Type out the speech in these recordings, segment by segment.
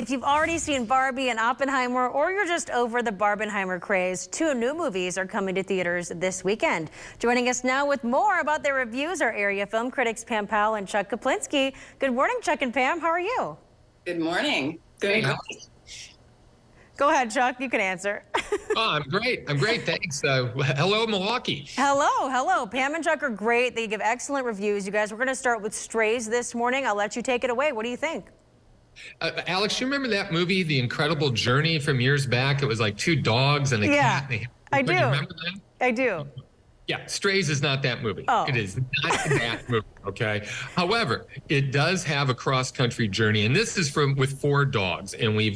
If you've already seen Barbie and Oppenheimer, or you're just over the Barbenheimer craze, two new movies are coming to theaters this weekend. Joining us now with more about their reviews are area film critics Pam Powell and Chuck Kaplinsky. Good morning, Chuck and Pam. How are you? Good morning. Good. Go ahead, Chuck. You can answer. Oh, I'm great. I'm great. Thanks. Hello, Milwaukee. Hello. Pam and Chuck are great. They give excellent reviews. You guys, we're going to start with Strays this morning. I'll let you take it away. What do you think? Alex, you remember that movie, The Incredible Journey, from years back? It was like two dogs and a cat. I do. You remember that? I do. Yeah, Strays is not that movie. Oh. It is not that movie, okay? However, it does have a cross-country journey, and this is with 4 dogs. And we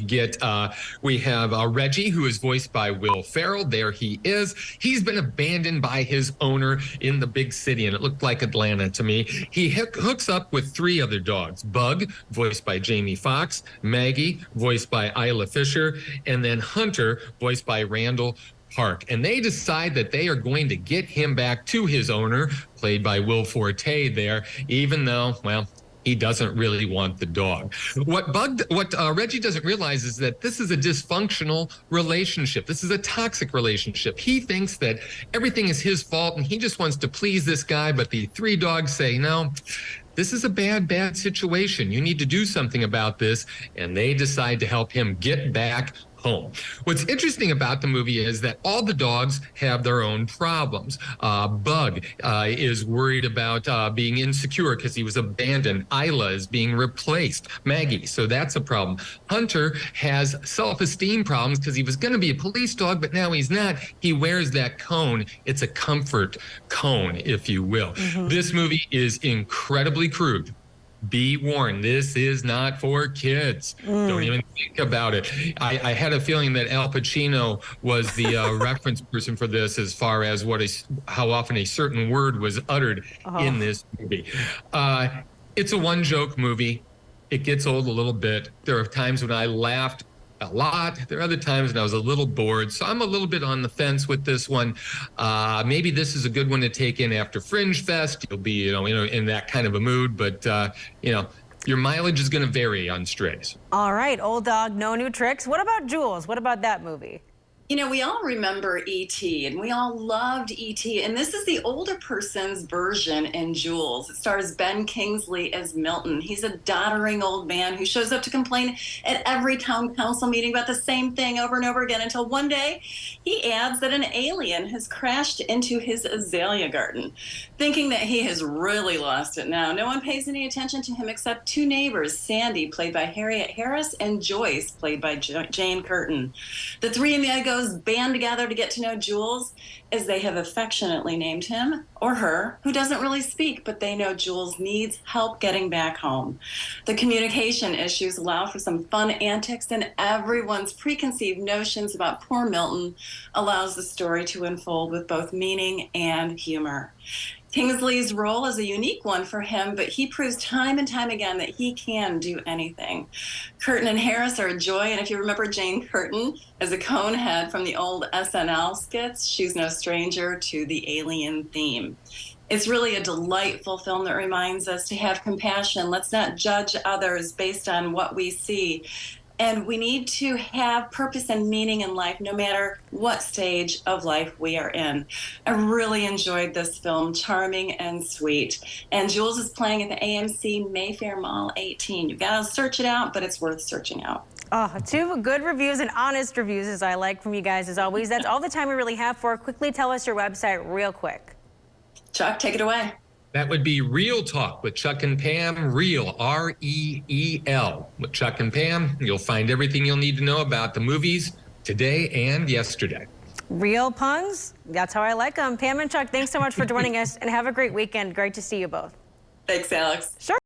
have Reggie, who is voiced by Will Ferrell. There he is. He's been abandoned by his owner in the big city, and it looked like Atlanta to me. He hooks up with 3 other dogs. Bug, voiced by Jamie Foxx, Maggie, voiced by Isla Fisher, and then Hunter, voiced by Randall Park. And they decide that they are going to get him back to his owner, played by Will Forte there, even though, well, he doesn't really want the dog. What Reggie doesn't realize is that this is a dysfunctional relationship. This is a toxic relationship. He thinks that everything is his fault and he just wants to please this guy, but the 3 dogs say, no, this is a bad situation. You need to do something about this. And they decide to help him get back home. What's interesting about the movie is that all the dogs have their own problems. Bug is worried about being insecure because he was abandoned. Isla is being replaced. Maggie, so that's a problem. Hunter has self-esteem problems because he was going to be a police dog, but now he's not. He wears that cone. It's a comfort cone, if you will. This movie is incredibly crude. Be warned, this is not for kids. Don't even think about it. I had a feeling that Al Pacino was the reference person for this, as far as how often a certain word was uttered in this movie. It's a one-joke movie. It gets old a little bit. There are times when I laughed a lot. There are other times when I was a little bored. So I'm a little bit on the fence with this one. Maybe this is a good one to take in after Fringe Fest. You'll be, in that kind of a mood. But, your mileage is going to vary on Strays. All right. Old dog, no new tricks. What about Jules? What about that movie? We all remember E.T. and we all loved E.T. And this is the older person's version in Jules. It stars Ben Kingsley as Milton. He's a doddering old man who shows up to complain at every town council meeting about the same thing over and over again, until one day he adds that an alien has crashed into his azalea garden. Thinking that he has really lost it now, no one pays any attention to him except 2 neighbors, Sandy, played by Harriet Harris, and Joyce, played by Jane Curtin. The 3 amigos band together to get to know Jules, as they have affectionately named him or her, who doesn't really speak, but they know Jules needs help getting back home. The communication issues allow for some fun antics, and everyone's preconceived notions about poor Milton allows the story to unfold with both meaning and humor. Kingsley's role is a unique one for him, but he proves time and time again that he can do anything. Curtin and Harris are a joy, and if you remember Jane Curtin as a cone head from the old SNL skits, she's no stranger to the alien theme. It's really a delightful film that reminds us to have compassion. Let's not judge others based on what we see. And we need to have purpose and meaning in life, no matter what stage of life we are in. I really enjoyed this film, charming and sweet. And Jules is playing at the AMC Mayfair Mall 18. You've got to search it out, but it's worth searching out. 2 good reviews and honest reviews, as I like from you guys, as always. That's all the time we really have for. Quickly tell us your website real quick. Chuck, take it away. That would be Real Talk with Chuck and Pam. Real, R-E-E-L, with Chuck and Pam. You'll find everything you'll need to know about the movies today and yesterday. Real puns? That's how I like them. Pam and Chuck, thanks so much for joining us, and have a great weekend. Great to see you both. Thanks, Alex. Sure.